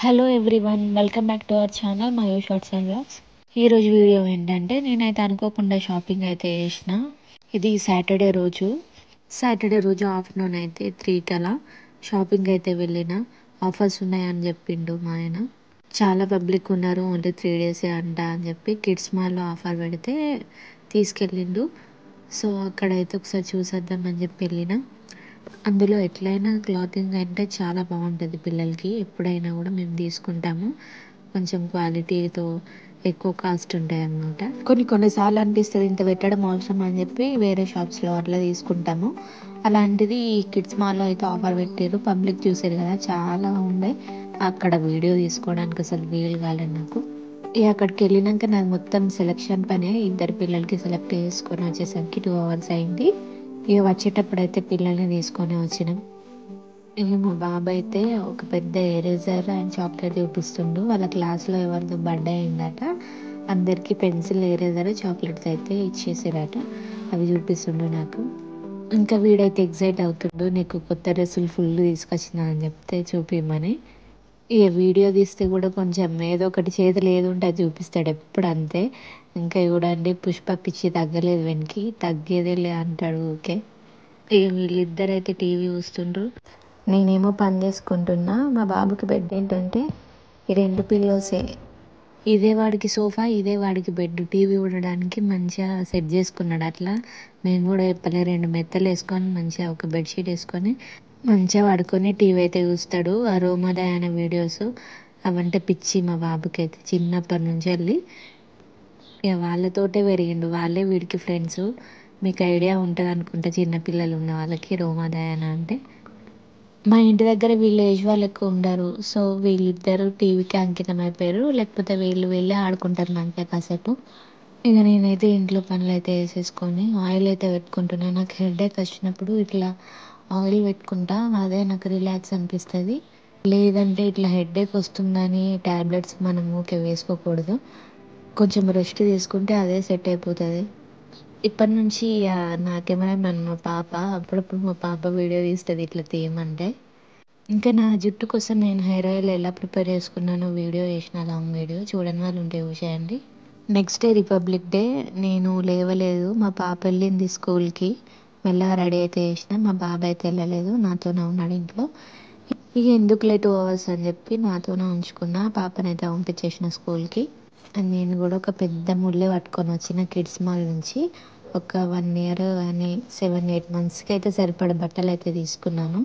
Hello everyone, welcome back to our channel Mayu shorts and vlogs. ఈరోజు video ఏంటంటే నేనైతే అనుకోకుండా షాపింగ్ అయితే చేసిన. ఇది సాటర్డే రోజు ఆఫ్టర్నూన్ అయితే 3 కలా షాపింగ్ అయితే వెళ్ళిన. ఆఫర్స్ ఉన్నాయని చెప్పిండు మా ఆయన. చాలా పబ్లిక్ ఉన్నారు, ఓన్లీ 3 డేసే అంట అని చెప్పి కిడ్స్ మాల్లో ఆఫర్ పెడితే తీసుకెళ్ళిండు. సో అక్కడైతే ఒకసారి చూసేద్దామని చెప్పి వెళ్ళిన. అందులో ఎట్లయినా క్లాతింగ్ అంటే చాలా బాగుంటుంది పిల్లలకి. ఎప్పుడైనా కూడా మేము తీసుకుంటాము. కొంచెం క్వాలిటీతో ఎక్కువ కాస్ట్ ఉంటాయి అన్నమాట. కొన్నిసార్లు అనిపిస్తుంది ఇంత పెట్టడం అవసరం అని చెప్పి వేరే షాప్స్లో అట్లా తీసుకుంటాము. అలాంటిది ఈ కిడ్స్ మాల్లో అయితే ఆఫర్ పెట్టారు. పబ్లిక్ చూసారు కదా, చాలా ఉండే. అక్కడ వీడియో తీసుకోవడానికి అసలు వీలు కాలేదు నాకు. ఇక అక్కడికి వెళ్ళినాక నాకు మొత్తం సెలెక్షన్ పనే. ఇద్దరు పిల్లలకి సెలెక్ట్ చేసుకొని వచ్చేసరికి 2 hours అయింది. ఇక వచ్చేటప్పుడు అయితే పిల్లల్ని తీసుకొని వచ్చినాం. ఇక మా బాబు అయితే ఒక పెద్ద ఎరేజర్ అండ్ చాక్లెట్ చూపిస్తుండు. వాళ్ళ క్లాస్లో ఎవరిదో బర్త్డే అయిందట. అందరికీ పెన్సిల్, ఎరేజర్, చాక్లెట్స్ అయితే ఇచ్చేసారట. అవి చూపిస్తుండు నాకు. ఇంకా వీడైతే ఎగ్జైట్ అవుతుండు, నీకు కొత్త డ్రెస్సులు ఫుల్ తీసుకొచ్చిన అని చెప్తే చూపిమ్మని. ఇక వీడియో తీస్తే కూడా కొంచెం ఏదో ఒకటి చేతులు ఏది ఉంటే అది చూపిస్తాడు ఎప్పుడు అంతే. ఇంకా చూడండి, పుష్ప పిచ్చి తగ్గలేదు, వెనక్కి తగ్గేదేలే అంటాడు ఊకే. ఇక వీళ్ళిద్దరైతే టీవీ చూస్తుండ్రు, నేనేమో పని చేసుకుంటున్నా. మా బాబుకి బెడ్ ఏంటంటే ఈ 2 పిల్లోసే. ఇదే వాడికి సోఫా, ఇదే వాడికి బెడ్. టీవీ చూడడానికి మంచిగా సెట్ చేసుకున్నాడు. అట్లా మేము కూడా చెప్పలే, 2 మెత్తలు వేసుకొని మంచిగా ఒక బెడ్షీట్ వేసుకొని మంచిగా పడుకొని టీవీ అయితే చూస్తాడు. ఆ రోమదయాన వీడియోస్ అవంటే పిచ్చి మా బాబుకి అయితే చిన్నప్పటి నుంచి వెళ్ళి. ఇక వాళ్ళతోటే పెరిగిండు, వాళ్ళే వీడికి ఫ్రెండ్స్. మీకు ఐడియా ఉంటుంది అనుకుంటా, చిన్నపిల్లలు ఉన్న వాళ్ళకి రోమదయాన అంటే. మా ఇంటి దగ్గర వీళ్ళ ఏజ్ వాళ్ళు ఎక్కువ ఉండరు. సో వీళ్ళిద్దరు టీవీకి అంకితం అయిపోయారు. లేకపోతే వీళ్ళే ఆడుకుంటారు మంచిగా కాసేపు. ఇక నేనైతే ఇంట్లో పనులు అయితే వేసేసుకొని ఆయిల్ అయితే పెట్టుకుంటున్నాను. నాకు హెడేక్ వచ్చినప్పుడు ఇట్లా ఆయిల్ పెట్టుకుంటా, అదే నాకు రిలాక్స్ అనిపిస్తుంది. లేదంటే ఇట్లా హెడేక్ వస్తుందని ట్యాబ్లెట్స్ మనం ఊకే వేసుకోకూడదు. కొంచెం రెస్ట్ తీసుకుంటే అదే సెట్ అయిపోతుంది. ఇప్పటి నుంచి నా కెమెరామెన్ మా పాప. అప్పుడప్పుడు మా పాప వీడియో తీస్తుంది ఇట్లా తీయమంటే. ఇంకా నా జుట్టు కోసం నేను హెయిర్ ఆయిల్ ఎలా ప్రిపేర్ చేసుకున్నానో వీడియో చేసిన, లాంగ్ వీడియో. చూడని వాళ్ళు ఉంటే చూసేయండి. Next day republic day. నేను లేవలేదు, మా పాప వెళ్ళింది స్కూల్కి. మెల్లగా రెడీ అయితే చేసిన. మా బాబాయ్ అయితే వెళ్ళలేదు, నాతోనే ఉన్నాడు ఇంట్లో. ఇక ఎందుకులే 2 hours అని చెప్పి నాతోనే ఉంచుకున్నా. పాపనైతే పంపించేసిన స్కూల్కి. అండ్ నేను కూడా ఒక పెద్ద ముళ్ళే పట్టుకొని వచ్చిన కిడ్స్ మాల్ నుంచి. ఒక 1 year అని 7-8 monthsకి అయితే సరిపడ బట్టలు అయితే తీసుకున్నాను.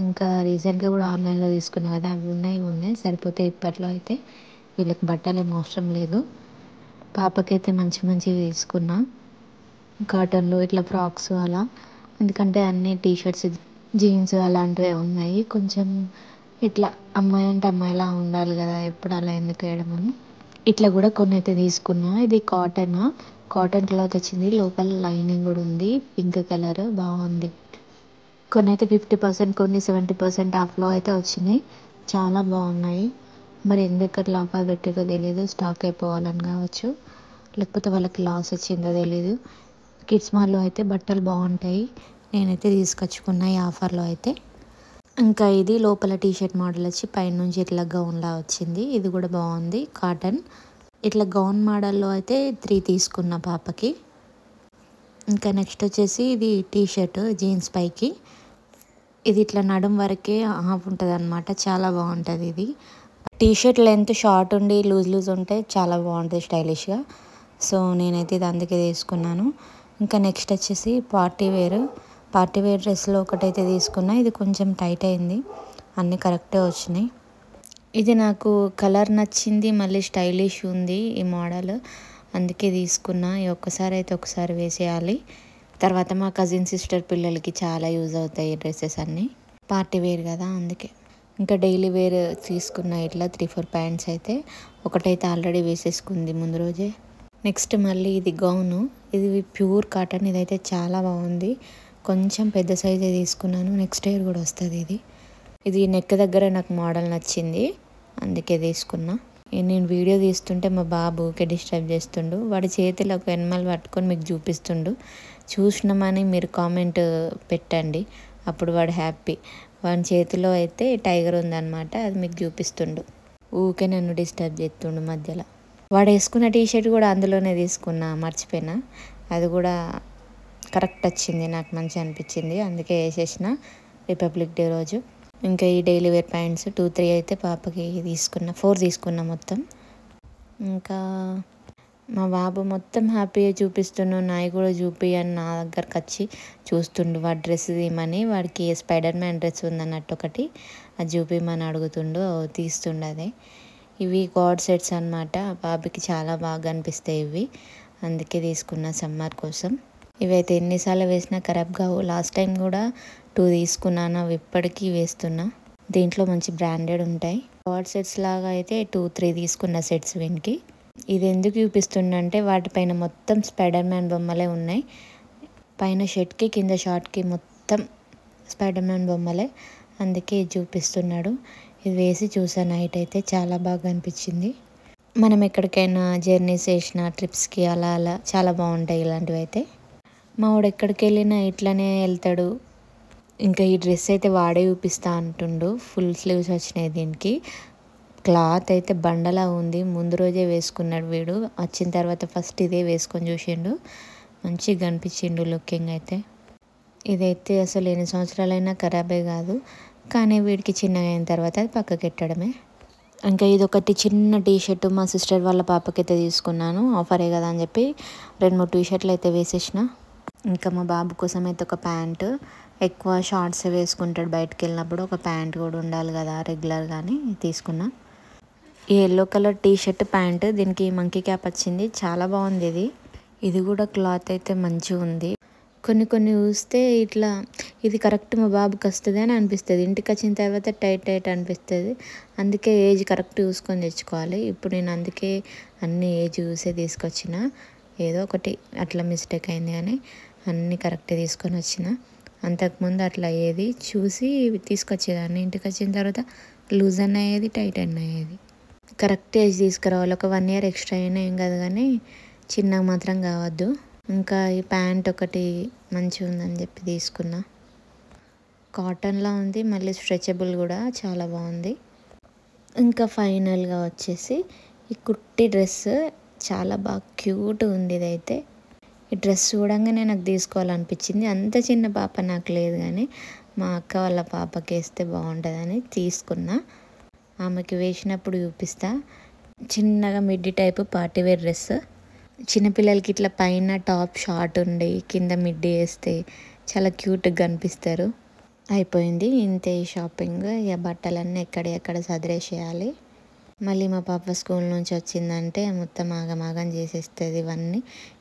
ఇంకా రీసెంట్గా కూడా ఆన్లైన్లో తీసుకున్నాను కదా, అవి ఉన్నాయి సరిపోతే. ఇప్పట్లో అయితే వీళ్ళకి బట్టలు ఏం అవసరం లేదు. పాపకైతే మంచివి తీసుకున్నా, కాటన్లో ఇట్లా ఫ్రాక్స్ అలా. ఎందుకంటే అన్ని టీషర్ట్స్, జీన్స్ అలాంటివే ఉన్నాయి. కొంచెం ఇట్లా అమ్మాయి అంటే అమ్మాయిలా ఉండాలి కదా, ఎప్పుడు అలా ఎందుకు వేయడం అని ఇట్లా కూడా కొన్ని అయితే తీసుకున్నా. ఇది కాటన్ క్లాత్ వచ్చింది, లోపల లైనింగ్ కూడా ఉంది, పింక్ కలర్ బాగుంది. కొన్ని అయితే 50%, కొన్ని 70% ఆఫ్లో అయితే వచ్చినాయి. చాలా బాగున్నాయి. మరి ఎందుకు అట్లా ఆఫర్ పెట్టారో తెలియదు. స్టాక్ అయిపోవాలని కావచ్చు, లేకపోతే వాళ్ళకి లాస్ వచ్చిందో తెలీదు. కిడ్స్ మాల్లో అయితే బట్టలు బాగుంటాయి. నేనైతే తీసుకొచ్చుకున్నా ఈ ఆఫర్లో అయితే. ఇంకా ఇది లోపల టీషర్ట్ మోడల్ వచ్చి పైనుంచి ఇట్లా గౌన్లా వచ్చింది. ఇది కూడా బాగుంది, కాటన్. ఇట్లా గౌన్ మోడల్లో అయితే 3 తీసుకున్న పాపకి. ఇంకా నెక్స్ట్ వచ్చేసి ఇది టీషర్ట్ జీన్స్ పైకి. ఇది ఇట్లా నడుం వరకే హాఫ్ ఉంటుంది అనమాట. చాలా బాగుంటుంది ఇది. టీషర్ట్ లెంత్ షార్ట్ ఉండి లూజ్ ఉంటే చాలా బాగుంటుంది స్టైలిష్గా. సో నేనైతే ఇది అందుకే తీసుకున్నాను. ఇంకా నెక్స్ట్ వచ్చేసి పార్టీ వేర్ డ్రెస్లో ఒకటైతే తీసుకున్నా. ఇది కొంచెం టైట్ అయింది, అన్నీ కరెక్టే వచ్చినాయి. ఇది నాకు కలర్ నచ్చింది, మళ్ళీ స్టైలిష్ ఉంది ఈ మోడల్, అందుకే తీసుకున్నా. ఒకసారి వేసేయాలి. తర్వాత మా కజిన్ సిస్టర్ పిల్లలకి చాలా యూజ్ అవుతాయి ఈ డ్రెస్సెస్ అన్నీ. పార్టీ వేర్ కదా అందుకే. ఇంకా డైలీ వేర్ తీసుకున్న ఇట్లా 3-4 ప్యాంట్స్ అయితే. ఒకటైతే ఆల్రెడీ వేసేసుకుంది ముందు రోజే. నెక్స్ట్ మళ్ళీ ఇది గౌను. ఇది ప్యూర్ కాటన్. ఇదైతే చాలా బాగుంది. కొంచెం పెద్ద సైజే తీసుకున్నాను, నెక్స్ట్ ఇయర్ కూడా వస్తుంది. ఇది నెక్ దగ్గర నాకు మోడల్ నచ్చింది, అందుకే తీసుకున్నా. నేను వీడియో తీస్తుంటే మా బాబు ఊకే డిస్టర్బ్ చేస్తుండు. వాడి చేతిలో ఒక ఎనిమల్ పట్టుకొని మీకు చూపిస్తుండు. చూసినామని మీరు కామెంట్ పెట్టండి, అప్పుడు వాడు హ్యాపీ. వాడి చేతిలో అయితే టైగర్ ఉందన్నమాట, అది మీకు చూపిస్తుండు. ఊకే నన్ను డిస్టర్బ్ చేస్తుండు మధ్యలో. వాడు వేసుకున్న టీషర్ట్ కూడా అందులోనే తీసుకున్నా, మర్చిపోయినా. అది కూడా కరెక్ట్ వచ్చింది, నాకు మంచిగా అనిపించింది, అందుకే వేసేసిన రిపబ్లిక్ డే రోజు. ఇంకా ఈ డైలీ వేర్ ప్యాంట్స్ 2-3 అయితే పాపకి తీసుకున్నా, 4 తీసుకున్నా మొత్తం. ఇంకా మా బాబు మొత్తం హ్యాపీగా చూపిస్తున్నాడు, నాయి కూడా చూపి అని నా దగ్గరకు వచ్చి చూస్తుండు. వాడి డ్రెస్ తీయమని, వాడికి స్పైడర్ మ్యాన్ డ్రెస్ ఉందన్నట్టు ఒకటి, అది చూపిమని అడుగుతుండు, తీస్తుండు. అదే ఇవి గాడ్ సెట్స్ అనమాట, బాబుకి చాలా బాగా అనిపిస్తాయి ఇవి, అందుకే తీసుకున్నా సమ్మర్ కోసం. ఇవైతే ఎన్నిసార్లు వేసినా ఖరాబ్ కావు. లాస్ట్ టైం కూడా 2 తీసుకున్నాను, అవి ఇప్పటికీ వేస్తున్నా. దీంట్లో మంచి బ్రాండెడ్ ఉంటాయి. గాడ్ సెట్స్ లాగా అయితే 2-3 తీసుకున్న సెట్స్ వీనికి. ఇది ఎందుకు చూపిస్తుండంటే వాటిపైన మొత్తం స్పైడర్ మ్యాన్ బొమ్మలే ఉన్నాయి. పైన షర్ట్కి కింద షార్ట్కి మొత్తం స్పైడర్ మ్యాన్ బొమ్మలే, అందుకే చూపిస్తున్నాడు. ఇది వేసి చూసా నైట్ అయితే, చాలా బాగా అనిపించింది. మనం ఎక్కడికైనా జర్నీస్ చేసిన ట్రిప్స్కి అలా అలా చాలా బాగుంటాయి ఇలాంటివి అయితే. మా వాడు ఎక్కడికి వెళ్ళినా ఇట్లనే వెళ్తాడు. ఇంకా ఈ డ్రెస్ అయితే వాడే చూపిస్తా అంటుండు. ఫుల్ స్లీవ్స్ వచ్చినాయి దీనికి. క్లాత్ అయితే బండలా ఉంది. ముందు రోజే వేసుకున్నాడు వీడు, వచ్చిన తర్వాత ఫస్ట్ ఇదే వేసుకొని చూసిండు, మంచిగా కనిపించిండు లుకింగ్ అయితే. ఇదైతే అసలు ఎన్ని సంవత్సరాలైనా ఖరాబే కాదు, కానీ వీడికి చిన్నగా అయిన తర్వాత అది పక్కకి పెట్టడమే. ఇంకా ఇదొకటి చిన్న టీషర్ట్ మా సిస్టర్ వాళ్ళ పాపకైతే తీసుకున్నాను, ఆఫరే కదా అని చెప్పి 2-3 టీషర్ట్లు అయితే వేసేసిన. ఇంకా మా బాబు కోసం అయితే ఒక ప్యాంటు, ఎక్కువ షార్ట్స్ వేసుకుంటాడు బయటకు వెళ్ళినప్పుడు, ఒక ప్యాంట్ కూడా ఉండాలి కదా రెగ్యులర్గానే తీసుకున్నా. ఈ ఎల్లో కలర్ టీషర్ట్ ప్యాంటు, దీనికి మంకీ క్యాప్ వచ్చింది, చాలా బాగుంది. ఇది కూడా క్లాత్ అయితే మంచిగా ఉంది. కొన్ని చూస్తే ఇట్లా ఇది కరెక్ట్ మా బాబుకి వస్తుంది అని అనిపిస్తుంది, ఇంటికి వచ్చిన తర్వాత టైట్ అనిపిస్తుంది. అందుకే ఏజ్ కరెక్ట్ చూసుకొని తెచ్చుకోవాలి. ఇప్పుడు నేను అందుకే అన్ని ఏజ్ చూసే తీసుకొచ్చిన, ఏదో ఒకటి అట్లా మిస్టేక్ అయింది కానీ అన్నీ కరెక్ట్ తీసుకొని వచ్చిన. అంతకుముందు అట్లా ఏది చూసి తీసుకొచ్చేదాన్ని, ఇంటికి వచ్చిన తర్వాత లూజ్ అన్న అయ్యేది, టైట్ అన్న అయ్యేది. కరెక్ట్ ఏజ్ తీసుకురావాలి. ఒక 1 year ఎక్స్ట్రా అయినా ఏం కాదు కానీ చిన్నగా మాత్రం కావద్దు. ఇంకా ఈ ప్యాంట్ ఒకటి మంచిగా ఉందని చెప్పి తీసుకున్నా, కాటన్లా ఉంది, మళ్ళీ స్ట్రెచబుల్ కూడా చాలా బాగుంది. ఇంకా ఫైనల్గా వచ్చేసి ఈ కుర్టీ డ్రెస్ చాలా బాగా క్యూట్ ఉంది. ఇదైతే ఈ డ్రెస్ చూడంగానే నాకు తీసుకోవాలనిపించింది. అంత చిన్న పాప నాకు లేదు కానీ మా అక్క వాళ్ళ పాపకి వేస్తే బాగుంటుందని తీసుకున్నా. ఆమెకి వేసినప్పుడు చూపిస్తా. చిన్నగా మిడ్డీ టైపు పార్టీవేర్ డ్రెస్, చిన్నపిల్లలకి ఇట్లా పైన టాప్ షార్ట్ ఉండి కింద మిడ్డీ వేస్తే చాలా క్యూట్గా కనిపిస్తారు. అయిపోయింది ఇంతే షాపింగ్. ఇక బట్టలన్నీ ఎక్కడ సదిరేసేయాలి. మళ్ళీ మా పాప స్కూల్ నుంచి వచ్చిందంటే మొత్తం ఆగమాగం చేసేస్తుంది, ఇవన్నీ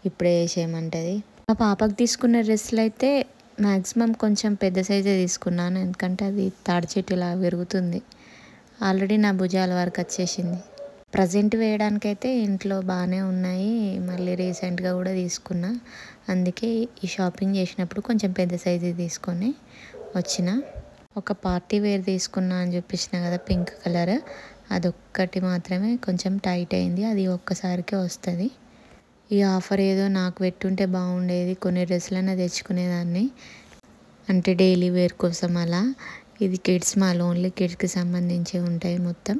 ఇప్పుడే వేసేయమంటుంది. మా పాపకు తీసుకున్న డ్రెస్సులు అయితే మ్యాక్సిమం కొంచెం పెద్ద సైజే తీసుకున్నాను, ఎందుకంటే అది తాడి చెట్టు ఇలా విరుగుతుంది. ఆల్రెడీ నా భుజాల వరకు వచ్చేసింది. ప్రజెంట్ వేయడానికైతే ఇంట్లో బాగానే ఉన్నాయి, మళ్ళీ రీసెంట్గా కూడా తీసుకున్నా. అందుకే ఈ షాపింగ్ చేసినప్పుడు కొంచెం పెద్ద సైజు తీసుకొని వచ్చిన. ఒక పార్టీ వేర్ తీసుకున్నా అని చూపించిన కదా పింక్ కలర్, అదొక్కటి మాత్రమే కొంచెం టైట్ అయింది, అది ఒక్కసారికే వస్తుంది. ఈ ఆఫర్ ఏదో నాకు పెట్టుంటే బాగుండేది, కొన్ని డ్రెస్సులైనా తెచ్చుకునేదాన్ని, అంటే డైలీ వేర్ కోసం అలా. ఇది కిడ్స్ మాల్, ఓన్లీ కిడ్స్కి సంబంధించి ఉంటాయి మొత్తం.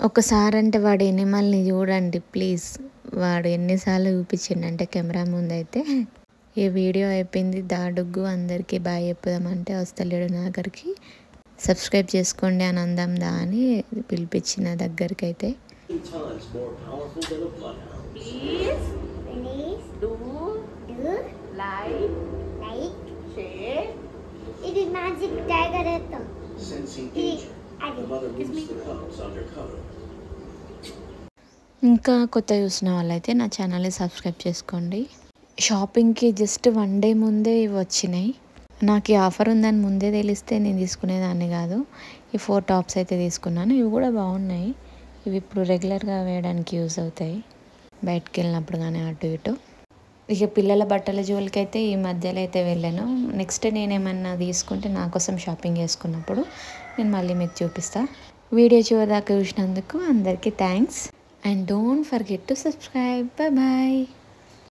ఒకసారి అంటే వాడు ఎనిమల్ని చూడండి ప్లీజ్, వాడు ఎన్నిసార్లు చూపించిండంటే కెమెరా ముందు అయితే. ఈ వీడియో అయిపోయింది, దాడుగ్గు అందరికీ బాయ్ చెప్పుదామంటే వస్తలేడు నా దగ్గరికి. సబ్స్క్రైబ్ చేసుకోండి అని అందాం దా అని పిలిపించిన దగ్గరికి అయితే. ఇంకా కొత్త చూసిన వాళ్ళైతే నా ఛానల్ని సబ్స్క్రైబ్ చేసుకోండి. షాపింగ్కి జస్ట్ 1 day ముందే ఇవి వచ్చినాయి. నాకు ఈ ఆఫర్ ఉందని ముందే తెలిస్తే నేను తీసుకునేదాన్ని కాదు. ఈ 4 టాప్స్ అయితే తీసుకున్నాను, ఇవి కూడా బాగున్నాయి. ఇవి ఇప్పుడు రెగ్యులర్గా వేయడానికి యూజ్ అవుతాయి, బయటకు వెళ్ళినప్పుడు కానీ అటు ఇటు. ఇక పిల్లల బట్టల జోలికి అయితే ఈ మధ్యలో అయితే వెళ్ళాను. నెక్స్ట్ నేనేమన్నా తీసుకుంటే నా కోసం షాపింగ్ చేసుకున్నప్పుడు నేను మళ్ళీ మీకు చూపిస్తాను. వీడియో చివరిదాకా చూసినందుకు అందరికీ thanks, and don't forget to subscribe. Bye.